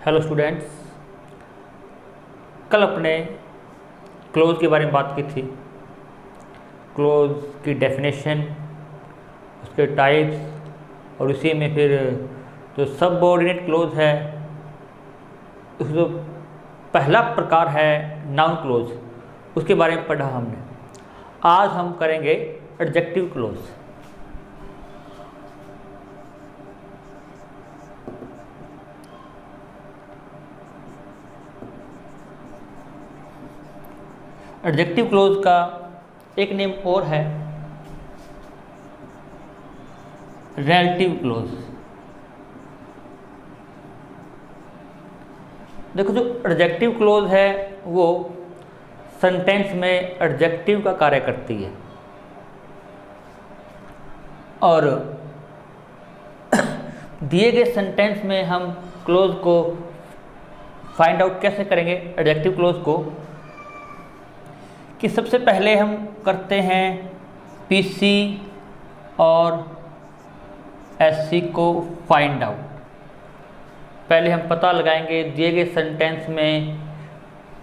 Hello students, कल अपने close के बारे में बात की थी। क्लोज की डेफिनेशन, उसके टाइप्स और उसी में फिर जो सबऑर्डिनेट क्लोज है उसका जो पहला प्रकार है नाउन क्लोज, उसके बारे में पढ़ा हमने। आज हम करेंगे एडजेक्टिव क्लोज। एडजेक्टिव क्लोज का एक नेम और है रिलेटिव क्लोज। देखो, जो एडजेक्टिव क्लोज है वो सेंटेंस में एडजेक्टिव का कार्य करती है। और दिए गए सेंटेंस में हम क्लोज को फाइंड आउट कैसे करेंगे, एडजेक्टिव क्लोज को, कि सबसे पहले हम करते हैं पीसी और एससी को फाइंड आउट। पहले हम पता लगाएंगे दिए गए सेंटेंस में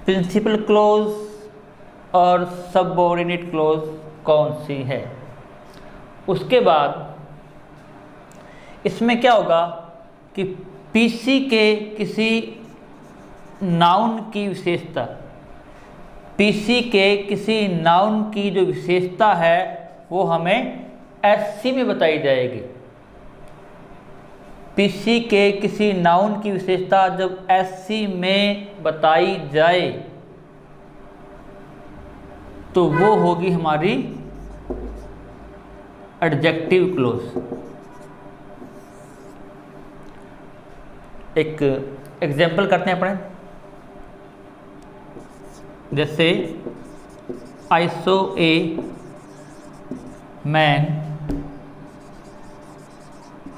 प्रिंसिपल क्लोज और सबऑर्डिनेट क्लोज कौन सी है। उसके बाद इसमें क्या होगा कि पीसी के किसी नाउन की विशेषता, पीसी के किसी नाउन की जो विशेषता है वो हमें एससी में बताई जाएगी। पीसी के किसी नाउन की विशेषता जब एससी में बताई जाए तो वो होगी हमारी एडजेक्टिव क्लोज। एक एग्जाम्पल करते हैं अपने, जैसे I saw a man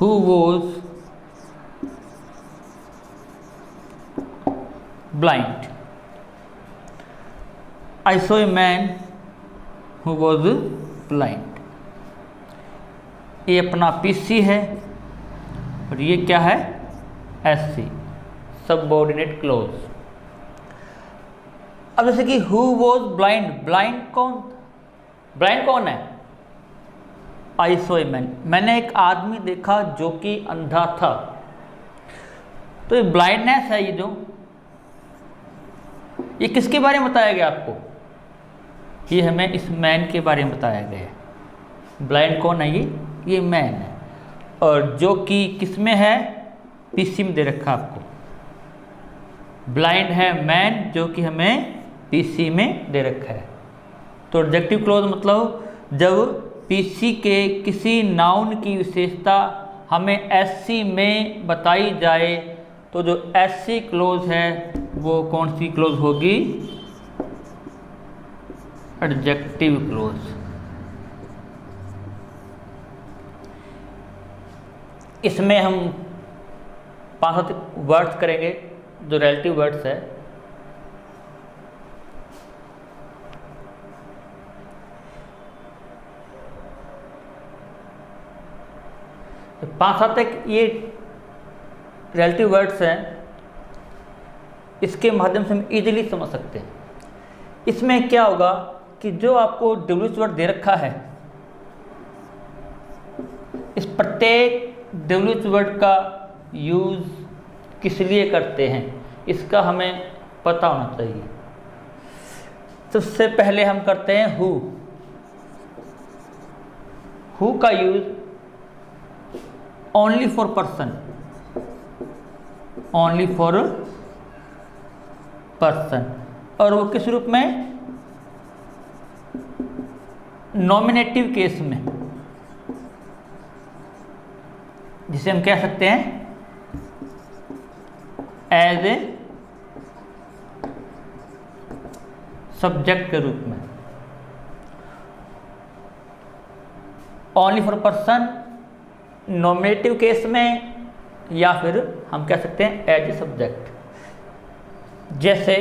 who was blind. I saw a man who was blind. ये अपना पीसी है और ये क्या है, एससी, सबऑर्डिनेट क्लोज। अब जैसे कि हु वॉज ब्लाइंड, ब्लाइंड कौन है? आई सॉ ए मैन, मैंने एक आदमी देखा जो कि अंधा था। तो ये ब्लाइंडनेस है, ये किसके बारे में बताया गया आपको? ये हमें इस मैन के बारे में बताया गया है। ब्लाइंड कौन है? ये मैन है, और जो कि किस में है, पीसी में दे रखा आपको। ब्लाइंड है मैन जो कि हमें पीसी में दे रखा है। तो एडजेक्टिव क्लोज मतलब जब पीसी के किसी नाउन की विशेषता हमें एससी में बताई जाए तो जो एससी क्लोज है वो कौन सी क्लोज होगी? Adjective close. इसमें हम 5 वर्ड्स करेंगे जो रिलेटिव वर्ड्स है। तो 5 तक ये रिलेटिव वर्ड्स हैं, इसके माध्यम से हम इजीली समझ सकते हैं। इसमें क्या होगा कि जो आपको डब्ल्यूएच वर्ड दे रखा है, इस प्रत्येक डब्ल्यूएच वर्ड का यूज़ किस लिए करते हैं इसका हमें पता होना चाहिए। सबसे पहले हम करते हैं हु का use only for person, only for person, और वो किस रूप में? नॉमिनेटिव केस में, जिसे हम कह सकते हैं एज ए सब्जेक्ट के रूप में। Only for person nominative case में, या फिर हम कह सकते हैं एज ए सब्जेक्ट। जैसे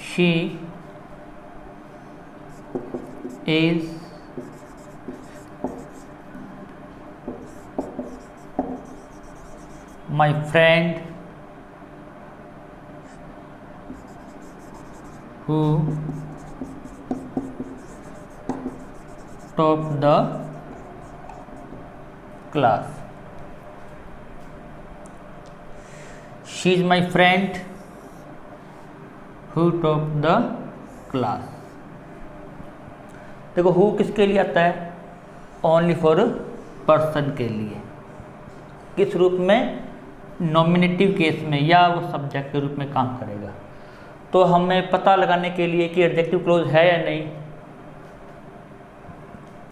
she is my friend who top the class. She is my friend who top the class. देखो हु किसके लिए आता है? ओनली फॉर पर्सन के लिए। किस रूप में? नॉमिनेटिव केस में, या वो सब्जेक्ट के रूप में काम करेगा। तो हमें पता लगाने के लिए कि एडजेक्टिव क्लोज है या नहीं,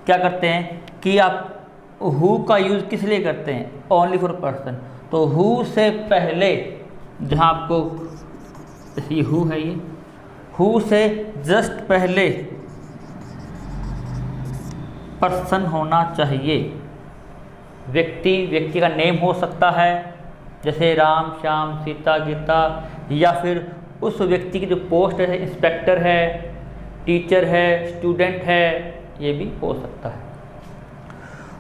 क्या करते हैं कि आप हु का यूज़ किस लिए करते हैं? Only for person. तो हु से पहले, जहाँ आपको ये हु है, ये हु से जस्ट पहले पर्सन होना चाहिए। व्यक्ति का नेम हो सकता है, जैसे राम, श्याम, सीता, गीता, या फिर उस व्यक्ति की जो पोस्ट है, इंस्पेक्टर है, टीचर है, स्टूडेंट है, ये भी हो सकता है।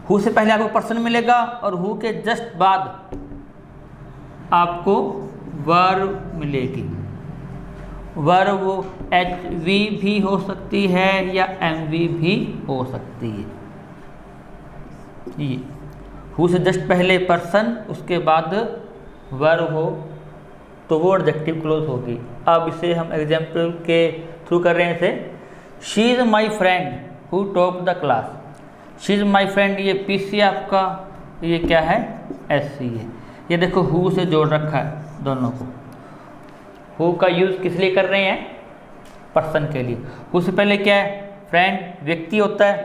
हु से पहले आपको पर्सन मिलेगा और हु के जस्ट बाद आपको वर्ब मिलेगी। वर्ब वो HV भी हो सकती है या MV भी हो सकती है। ये हु से जस्ट पहले पर्सन, उसके बाद वर्ब हो तो वो एडजेक्टिव क्लोज होगी। अब इसे हम एग्जाम्पल के थ्रू कर रहे हैं। इसे she is my friend who top the class. She is my friend, ये PC आपका, ये क्या है? SC है। ये देखो हु से जोड़ रखा है दोनों को। हु का यूज़ किस लिए कर रहे हैं? पर्सन के लिए। हु से पहले क्या है? फ्रेंड, व्यक्ति होता है,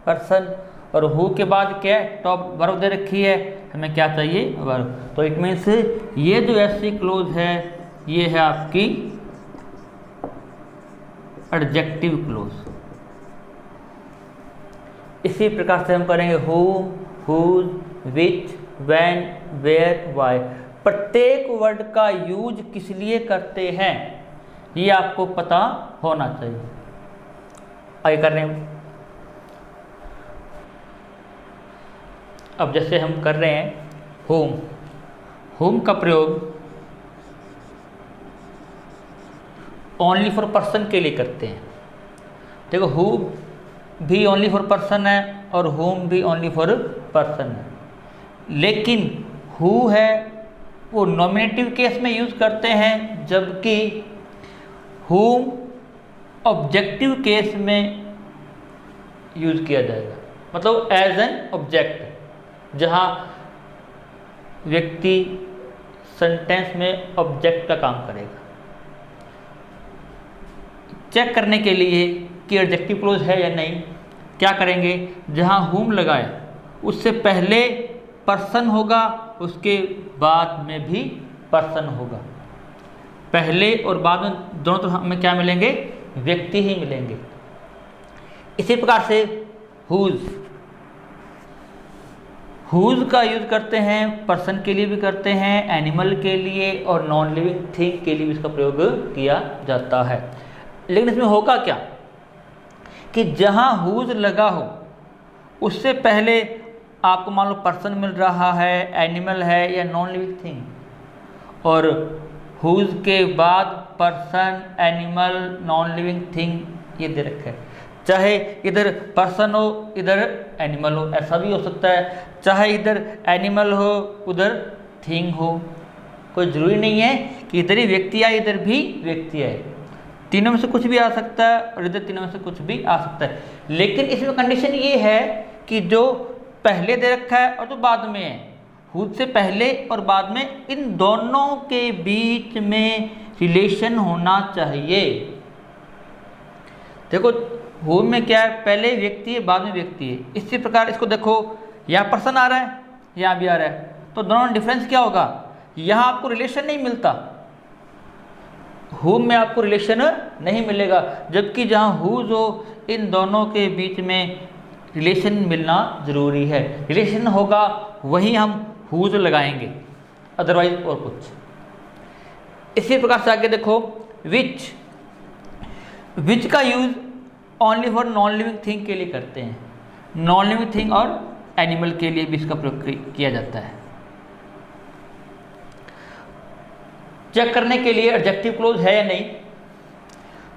पर्सन, और हु के बाद क्या है? टॉप वर्ब दे रखी है, हमें क्या चाहिए? वर्ब। तो इट मीन्स ये जो SC क्लोज है ये है आपकी एडजेक्टिव क्लोज। इसी प्रकार से हम करेंगे who, whose, which, when, where, why. प्रत्येक वर्ड का यूज किस लिए करते हैं ये आपको पता होना चाहिए। आगे कर रहे हैं। अब जैसे हम कर रहे हैं होम। होम का प्रयोग ओनली फॉर पर्सन के लिए करते हैं। देखो हु भी ओनली फॉर पर्सन है और होम भी ओनली फॉर पर्सन है, लेकिन हु है वो नॉमिनेटिव केस में यूज़ करते हैं, जबकि होम ऑब्जेक्टिव केस में यूज़ किया जाएगा। मतलब एज एन ऑब्जेक्ट, जहाँ व्यक्ति सेंटेंस में ऑब्जेक्ट का काम करेगा। चेक करने के लिए कि एडजेक्टिव क्लोज है या नहीं, क्या करेंगे? जहाँ होम लगाए उससे पहले पर्सन होगा, उसके बाद में भी पर्सन होगा। पहले और बाद में दोनों तरफ हमें क्या मिलेंगे? व्यक्ति ही मिलेंगे। इसी प्रकार से हुज, हुज का यूज करते हैं पर्सन के लिए भी करते हैं, एनिमल के लिए और नॉन लिविंग थिंग के लिए भी इसका प्रयोग किया जाता है। लेकिन इसमें होगा क्या कि जहाँ हुज लगा हो उससे पहले आपको मान लो पर्सन मिल रहा है, एनिमल है या नॉन लिविंग थिंग, और हुज के बाद person, animal, non living thing ये दे रखा है। चाहे इधर पर्सन हो इधर एनिमल हो, ऐसा भी हो सकता है। चाहे इधर एनिमल हो उधर थिंग हो, कोई ज़रूरी नहीं है कि इधर ही व्यक्ति आए इधर भी व्यक्ति आए। तीनों में से कुछ भी आ सकता है और इधर तीनों में से कुछ भी आ सकता है। लेकिन इसमें कंडीशन ये है कि जो पहले दे रखा है और जो बाद में है, हुज से पहले और बाद में, इन दोनों के बीच में रिलेशन होना चाहिए। देखो हु में क्या है? पहले व्यक्ति है बाद में व्यक्ति है। इसी प्रकार इसको देखो, यहाँ पर्सन आ रहा है यहाँ भी आ रहा है, तो दोनों डिफरेंस क्या होगा? यहाँ आपको रिलेशन नहीं मिलता, हुम में आपको रिलेशन नहीं मिलेगा, जबकि जहाँ हुज हो इन दोनों के बीच में रिलेशन मिलना ज़रूरी है। रिलेशन होगा वही हम हुज लगाएंगे, अदरवाइज और कुछ। इसी प्रकार से आगे देखो विच, विच का use only for non living thing के लिए करते हैं। नॉन लिविंग थिंग और एनिमल के लिए भी इसका प्रयोग किया जाता है। चेक करने के लिए एडजेक्टिव क्लोज है या नहीं।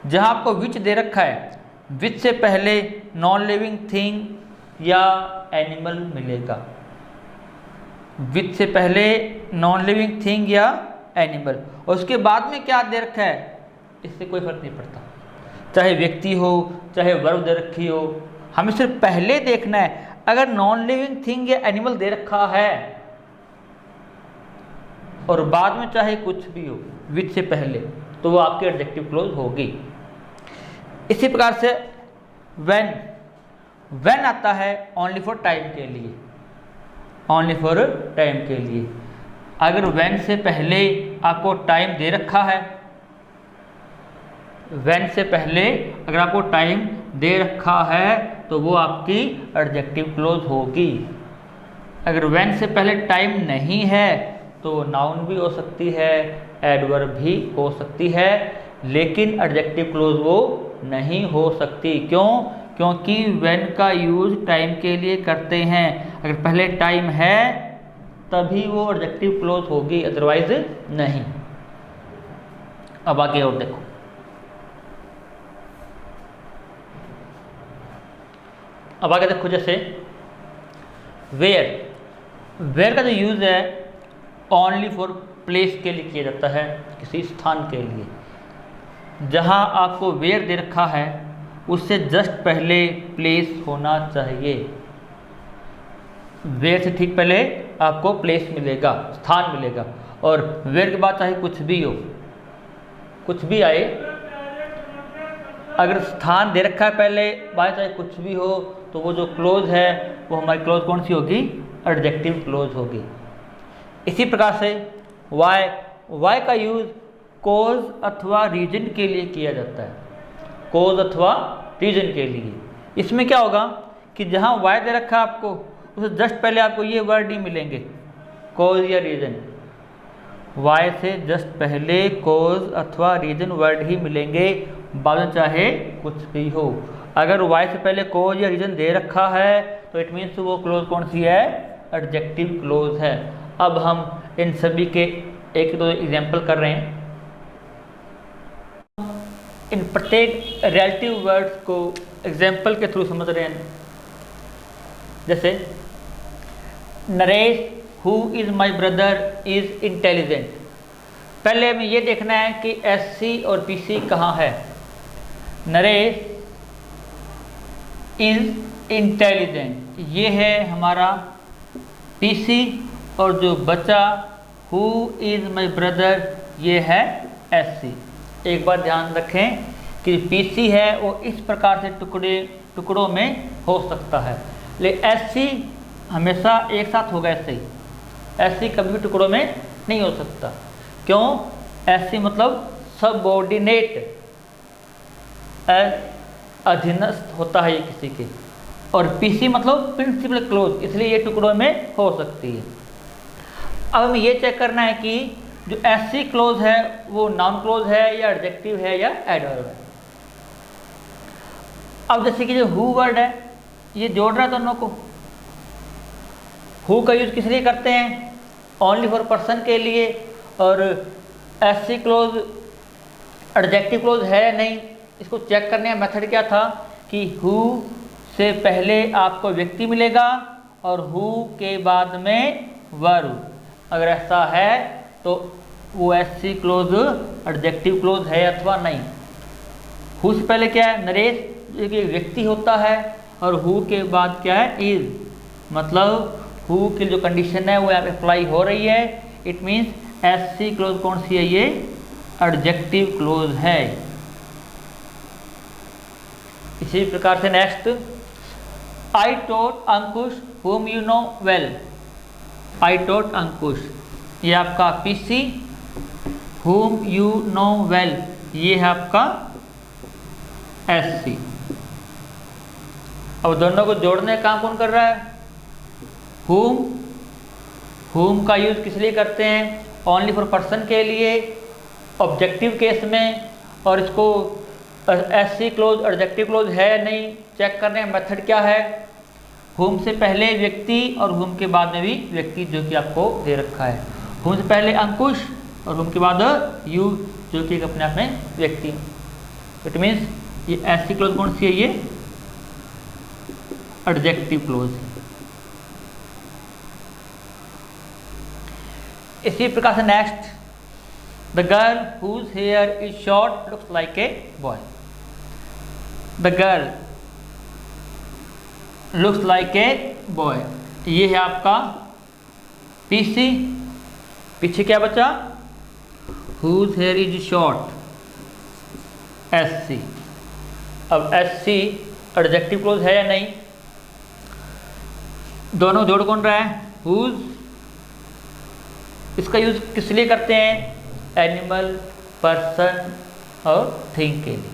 जहाँ आपको विच दे रखा है, विच से पहले नॉन लिविंग थिंग या एनिमल मिलेगा। विच से पहले नॉन लिविंग थिंग या एनिमल, और उसके बाद में क्या दे रखा है इससे कोई फर्क नहीं पड़ता, चाहे व्यक्ति हो चाहे वर्ब दे रखी हो, हमें सिर्फ पहले देखना है। अगर नॉन लिविंग थिंग या एनिमल दे रखा है और बाद में चाहे कुछ भी हो विच से पहले, तो वो आपकी एडजेक्टिव क्लोज होगी। इसी प्रकार से व्हेन आता है ओनली फॉर टाइम के लिए, ओनली फॉर टाइम के लिए। अगर व्हेन से पहले आपको टाइम दे रखा है, व्हेन से पहले अगर आपको टाइम दे रखा है तो वो आपकी एडजेक्टिव क्लोज होगी। अगर व्हेन से पहले टाइम नहीं है तो नाउन भी हो सकती है, एडवर्ब भी हो सकती है, लेकिन एडजेक्टिव क्लोज वो नहीं हो सकती। क्यों? क्योंकि व्हेन का यूज टाइम के लिए करते हैं। अगर पहले टाइम है तभी वो एडजेक्टिव क्लोज होगी, अदरवाइज नहीं। अब आगे और देखो, अब आगे देखो, जैसे वेयर का जो यूज़ है ओनली फॉर प्लेस के लिए किया जाता है, किसी स्थान के लिए। जहाँ आपको वेयर दे रखा है उससे जस्ट पहले प्लेस होना चाहिए। वेयर से ठीक पहले आपको प्लेस मिलेगा, स्थान मिलेगा, और वेयर के बाद चाहे कुछ भी हो, कुछ भी आए, अगर स्थान दे रखा है पहले, बाद चाहे कुछ भी हो, तो वो जो क्लोज है वो हमारी क्लोज कौन सी होगी? एडजेक्टिव क्लोज होगी। इसी प्रकार से वाई का यूज़ कोज अथवा रीजन के लिए किया जाता है, कोज अथवा रीजन के लिए। इसमें क्या होगा कि जहाँ वाई दे रखा है आपको, उससे जस्ट पहले आपको ये वर्ड ही मिलेंगे, कोज या रीजन। वाई से जस्ट पहले कोज अथवा रीजन वर्ड ही मिलेंगे, बाद में चाहे कुछ भी हो। अगर वाई से पहले कोज या रीजन दे रखा है तो इट मीन्स वो क्लोज कौन सी है? एडजेक्टिव क्लोज है। अब हम इन सभी के एक दो एग्जाम्पल कर रहे हैं। इन प्रत्येक रिलेटिव वर्ड्स को एग्जाम्पल के थ्रू समझ रहे हैं। जैसे Naresh who is my brother is intelligent. पहले हमें ये देखना है कि SC और PC कहाँ है। नरेश इज़ इंटेलिजेंट, ये है हमारा PC, और जो बचा हु इज़ माई ब्रदर ये है SC। एक बार ध्यान रखें कि PC है वो इस प्रकार से टुकड़ों में हो सकता है, लेकिन SC हमेशा एक साथ होगा। ऐसे ही SC कभी भी टुकड़ों में नहीं हो सकता। क्यों? SC मतलब सबऑर्डिनेट, अधीनस्थ होता है ये किसी के, और PC मतलब प्रिंसिपल क्लोज, इसलिए ये टुकड़ों में हो सकती है। अब हमें ये चेक करना है कि जो SC क्लोज है वो नाउन क्लोज है या एडजेक्टिव है या एडवर्ब है। अब जैसे कि जो हु वर्ड है ये जोड़ रहा है दोनों को। हु का यूज किस लिए करते हैं? ओनली फॉर पर्सन के लिए। और SC क्लोज एडजेक्टिव क्लोज है या नहीं, इसको चेक करने का मेथड क्या था कि हु से पहले आपको व्यक्ति मिलेगा और हु के बाद में वर्ब। अगर ऐसा है तो वो SC क्लोज एडजेक्टिव क्लोज है अथवा नहीं। हु से पहले क्या है? नरेश, जो कि व्यक्ति होता है, और हु के बाद क्या है? इज, मतलब हु की जो कंडीशन है वो यहाँ पे अप्लाई हो रही है। इट मीन्स SC क्लोज कौन सी है? ये एडजेक्टिव क्लोज है। इसी प्रकार से next, I taught Ankush whom you know well। I taught Ankush, ये आपका PC, whom you know well ये है आपका SC। अब दोनों को जोड़ने का काम कौन कर रहा है? whom का यूज किस लिए करते हैं? ओनली फॉर पर्सन के लिए, ऑब्जेक्टिव केस में। और इसको SC क्लोज एडजेक्टिव क्लोज है या नहीं चेक करने का मेथड क्या है? whom से पहले व्यक्ति और whom के बाद में भी व्यक्ति, जो कि आपको दे रखा है। whom से पहले अंकुश और हुम के बाद यू, जो कि एक अपने आप में व्यक्ति। इट मीन्स ये ऐसी क्लोज कौन सी है, ये एडजेक्टिव क्लोज। इसी प्रकार से next, the girl whose hair is short looks like a boy. The girl looks like a boy, ये है आपका पीसी। पीछे क्या बचा, whose hair is short, SC. अब एससी एडजेक्टिव क्लोज है या नहीं, दोनों जोड़ कौन रहा है, हुज। इसका यूज किस लिए करते हैं, एनिमल, पर्सन और थिंग के लिए।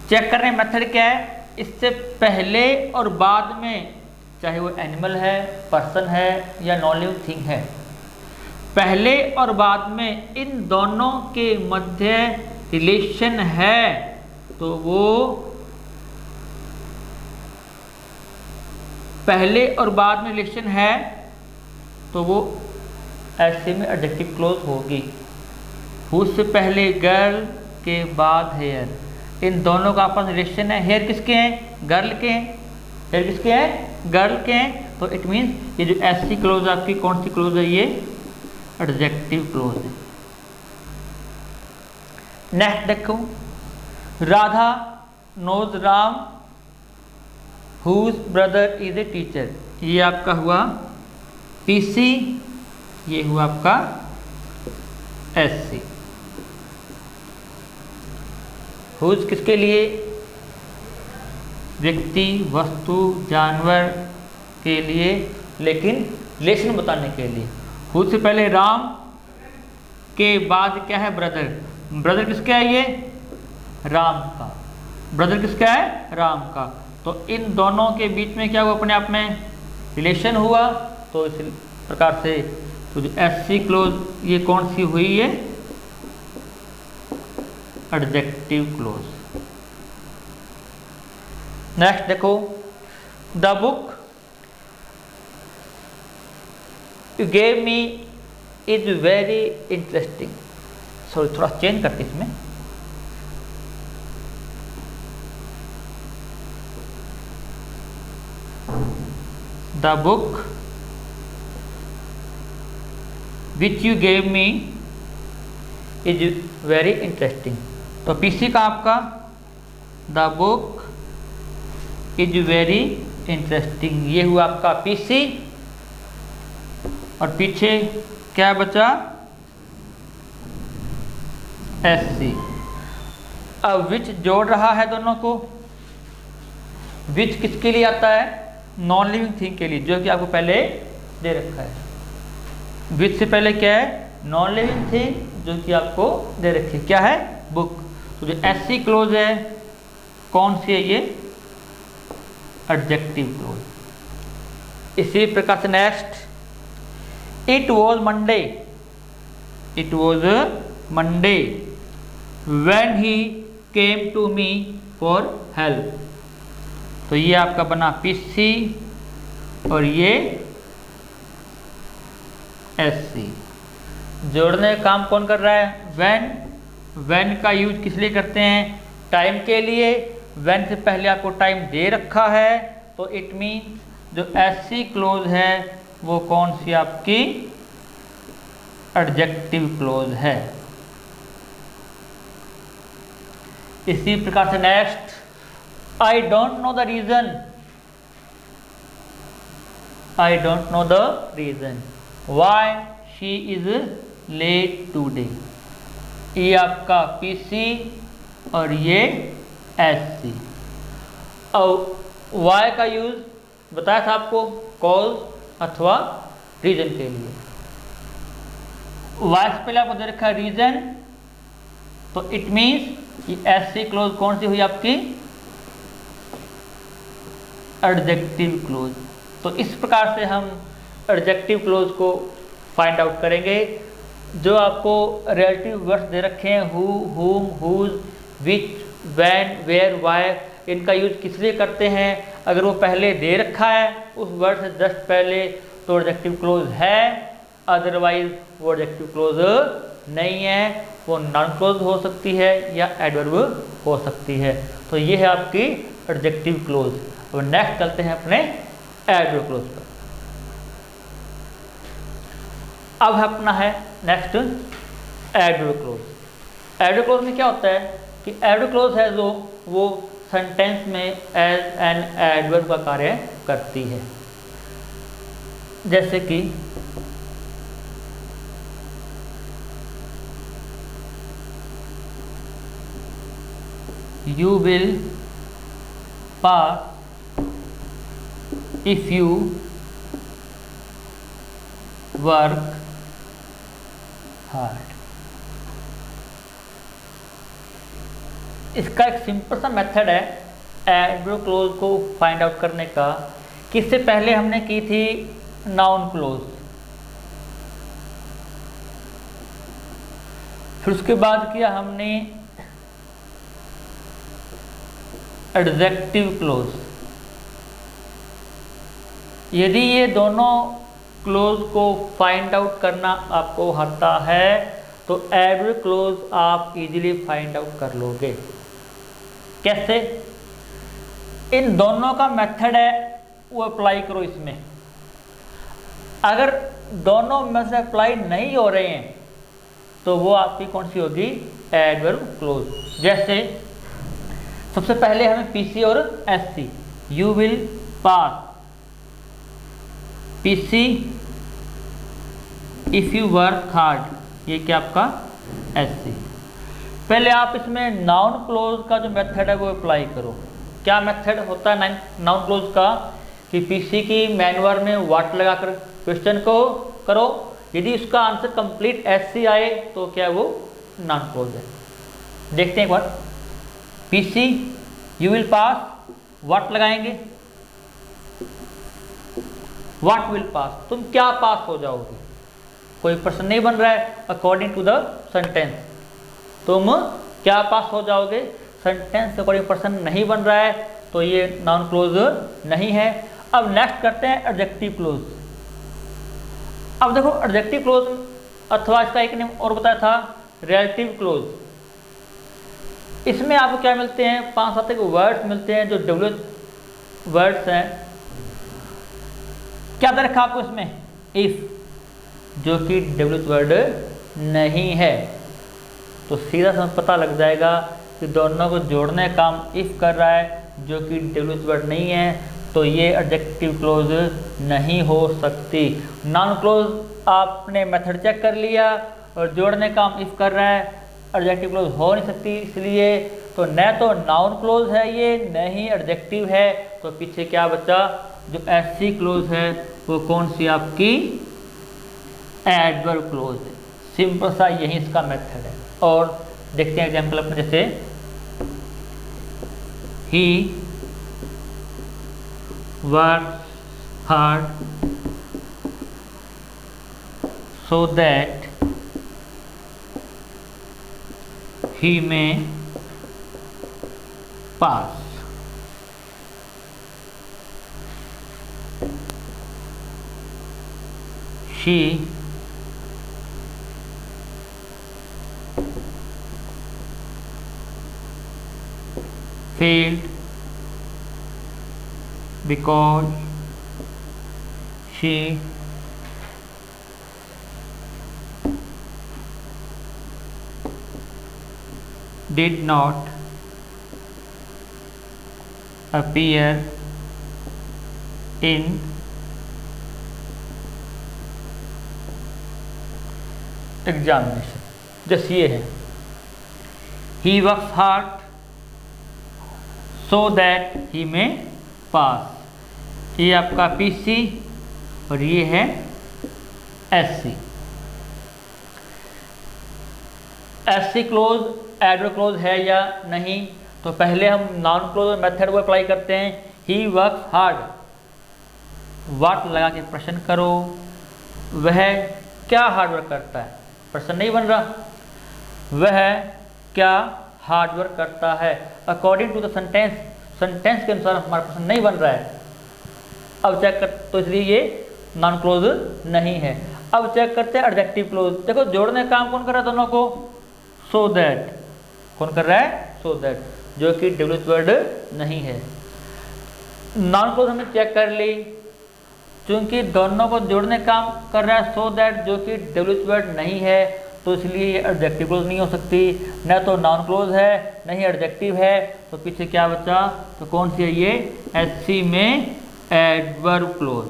चेक करने मेथड क्या है, इससे पहले और बाद में, चाहे वो एनिमल है, पर्सन है या नॉन लिविंग थिंग है, पहले और बाद में इन दोनों के मध्य रिलेशन है तो वो पहले और बाद में रिलेशन है तो वो ऐसे में एडजेक्टिव क्लोज होगी। हुज से पहले गर्ल के बाद हेयर, इन दोनों का आपस में रिलेशन है। हेयर किसके हैं, गर्ल के हैं। हेयर किसके हैं, गर्ल के हैं। तो इट मीन्स ये जो ऐसी क्लोज आपकी कौन सी क्लोज है, ये एडजेक्टिव क्लोज है। नेक्स्ट देखो, Radha knows Ram whose brother is a teacher, ये आपका हुआ पीसी, ये हुआ आपका एससी। हुज किसके लिए, व्यक्ति, वस्तु, जानवर के लिए, लेकिन रिलेशन बताने के लिए। हुज से पहले राम के बाद क्या है, ब्रदर। ब्रदर किसका है, ये राम का। ब्रदर किसका है, राम का। तो इन दोनों के बीच में क्या हुआ, अपने आप में रिलेशन हुआ। तो इस प्रकार से तो जो एससी क्लोज ये कौन सी हुई है, एडजेक्टिव क्लोज। नेक्स्ट देखो, the book you gave me is very interesting. Sorry, थोड़ा चेंज करते इसमें। The book which you gave me is very interesting. तो पीसी का आपका the book is very interesting, ये हुआ आपका पीसी। और पीछे क्या बचा, एससी। अब विच जोड़ रहा है दोनों को। विच किसके लिए आता है, नॉन लिविंग थिंग के लिए, जो कि आपको पहले दे रखा है। विच से पहले क्या है, नॉन लिविंग थिंग, जो कि आपको दे रखी है, क्या है, बुक। तो जो एससी क्लोज है कौन सी है, ये एडजेक्टिव क्लोज। इसी प्रकार से next, it was Monday, it was Monday when he came to me for help. तो ये आपका बना पीसी और ये एससी। जोड़ने का काम कौन कर रहा है, व्हेन। व्हेन का यूज किस लिए करते हैं, टाइम के लिए। व्हेन से पहले आपको टाइम दे रखा है, तो इट मीन्स जो एससी क्लोज है वो कौन सी आपकी एडजेक्टिव क्लोज है। इसी प्रकार से next, I don't know the reason, I don't know the reason why she is late today. ये आपका पीसी और ये एससी। और वाई का यूज बताया था आपको, कॉज अथवा रीजन के लिए। वाई से पहले आपको दे रखा है रीजन, तो इट मीन्स ये एससी क्लोज कौन सी हुई आपकी, एडजेक्टिव क्लोज। तो इस प्रकार से हम एडजेक्टिव क्लोज को फाइंड आउट करेंगे। जो आपको रिलेटिव वर्ड्स दे रखे हैं, who, whom, whose, which, when, where, why, इनका यूज किस लिए करते हैं। अगर वो पहले दे रखा है उस वर्ड से जस्ट पहले, तो एडजेक्टिव क्लोज है। अदरवाइज वो एडजेक्टिव क्लोज नहीं है, वो नॉन क्लोज हो सकती है या एडवर्ब हो सकती है। तो ये है आपकी एडजेक्टिव क्लोज। अब नेक्स्ट चलते हैं अपने एडवर्ब क्लोज पर। अब अपना है next adverb close. Adverb close में क्या होता है कि एडवर्ब क्लोज है जो वो सेंटेंस में एज एन एडवर्ब का कार्य करती है। जैसे कि you will pass if you work hard। इसका एक सिंपल सा मेथड है एडवर्ब क्लोज को फाइंड आउट करने का, कि इससे पहले हमने की थी नाउन क्लोज, फिर उसके बाद किया हमने एडजेक्टिव क्लोज। यदि ये दोनों क्लोज को फाइंड आउट करना आपको आता है तो एडवर्ब क्लोज आप इजीली फाइंड आउट कर लोगे। कैसे? इन दोनों का मेथड है वो अप्लाई करो इसमें। अगर दोनों में से अप्लाई नहीं हो रहे हैं तो वो आपकी कौन सी होगी? Adverb close. जैसे सबसे पहले हमें पीसी और SC, you will pass PC if you work hard, ये क्या आपका एससी। पहले आप इसमें नाउन क्लोज का जो मेथड है वो अप्लाई करो। क्या मेथड होता है नाउन क्लोज का? कि पीसी की मेन वर्ब में व्हाट लगाकर क्वेश्चन को करो, यदि उसका आंसर कंप्लीट एससी आए तो क्या वो नाउन क्लोज है। देखते हैं एक बार। PC you will pass, what लगाएंगे? व्हाट विल पास, तुम क्या पास हो जाओगे? कोई प्रश्न नहीं बन रहा है अकॉर्डिंग टू द सेंटेंस, तुम क्या पास हो जाओगे? सेंटेंस के अकॉर्डिंग प्रश्न नहीं बन रहा है तो ये नाउन क्लोज नहीं है। अब नेक्स्ट करते हैं एडजेक्टिव क्लोज। अब देखो एडजेक्टिव क्लोज अथवा इसका एक नेम और बताया था रिलेटिव क्लोज। इसमें आपको क्या मिलते हैं? 5-7 वर्ड्स मिलते हैं जो डब्ल्यू वर्ड्स हैं। क्या दे रखा आपको इसमें? इफ, जो कि डब्ल्यू वर्ड नहीं है, तो सीधा समझ पता लग जाएगा कि दोनों को जोड़ने का काम इफ कर रहा है जो कि डब्ल्यू वर्ड नहीं है, तो ये एडजेक्टिव क्लोज नहीं हो सकती। नॉन क्लोज आपने मेथड चेक कर लिया और जोड़ने का काम इफ कर रहा है, एडजेक्टिव क्लोज हो नहीं सकती। इसलिए तो न तो नाउन क्लोज है ये, न ही एडजेक्टिव है, तो पीछे क्या बचा? जो एससी क्लोज है वो कौन सी आपकी? एडवर्ब क्लोज है। सिंपल सा यही इसका मेथड है। और देखते हैं एग्जाम्पल अपने, जैसे he works hard so that he may pass। She failed because she did not appear in examination. जैसे ये है he works hard so that he may pass। ये आपका पीसी और ये है SC. SC close adverb close है या नहीं, तो पहले हम नाउन क्लोज मेथड को अप्लाई करते हैं। ही वर्क्स हार्ड, व्हाट लगा के प्रश्न करो, वह क्या हार्ड वर्क करता है? प्रश्न नहीं बन रहा, वह क्या हार्ड वर्क करता है? According to the sentence, sentence के अनुसार हमारा प्रश्न नहीं बन रहा है। अब चेक कर, तो इसलिए ये नॉन क्लोज नहीं है। अब चेक करते हैं एडजेक्टिव क्लोज। देखो जोड़ने का काम कौन कर रहा है दोनों को, सो दैट, कौन कर रहा है, सो दैट, जो कि डब्ल्यूएच वर्ड नहीं है। नाउन क्लोज हमने चेक कर ली, क्योंकि दोनों को जोड़ने का काम कर रहा है सो दैट, जो कि डब्ल्यूएच वर्ड नहीं है, तो इसलिए ये एडजेक्टिव क्लोज नहीं हो सकती, न तो नाउन क्लोज है नहीं एडजेक्टिव है। तो पीछे क्या बचा, तो कौन सी है ये, एससी में एडवर्ब क्लोज।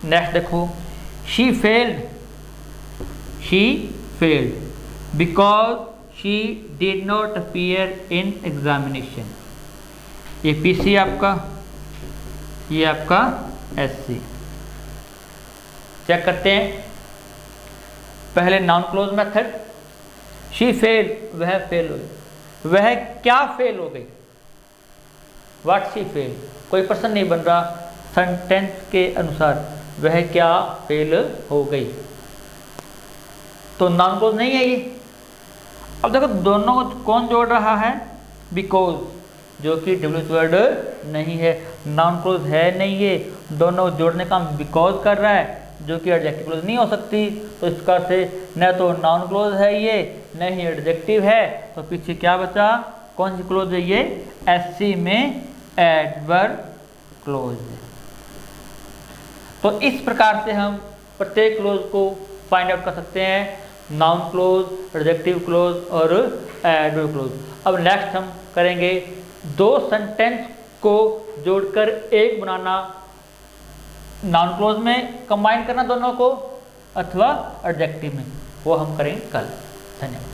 नेक्स्ट देखो, she failed because she did not appear in examination. ये पीसी आपका, ये आपका एससी। चेक करते हैं पहले noun close method, she fail, वह फेल हो गई, वह क्या फेल हो गई, व्हाट शी फेल, कोई पर्सन नहीं बन रहा, सेंटेंस के अनुसार वह क्या फेल हो गई, तो नाउन क्लोज नहीं है ये। अब देखो दोनों को कौन जोड़ रहा है, बिकॉज, जो कि डब्ल्यूएच वर्ड नहीं है, नाउन क्लोज है नहीं ये, दोनों जोड़ने का बिकॉज कर रहा है, जो कि एडजेक्टिव क्लोज नहीं हो सकती। तो इसका से न तो नाउन क्लोज है ये, न ही एडजेक्टिव है, तो पीछे क्या बचा, कौन सी क्लोज है ये, एससी में एडवर्ब क्लोज। तो इस प्रकार से हम प्रत्येक क्लोज को फाइंड आउट कर सकते हैं, नाउन क्लोज, एडजेक्टिव क्लोज और एडवर्ब क्लोज। अब नेक्स्ट हम करेंगे दो सेंटेंस को जोड़कर एक बनाना, नाउन क्लोज में कंबाइन करना दोनों को, अथवा एडजेक्टिव में, वो हम करेंगे कल। धन्यवाद।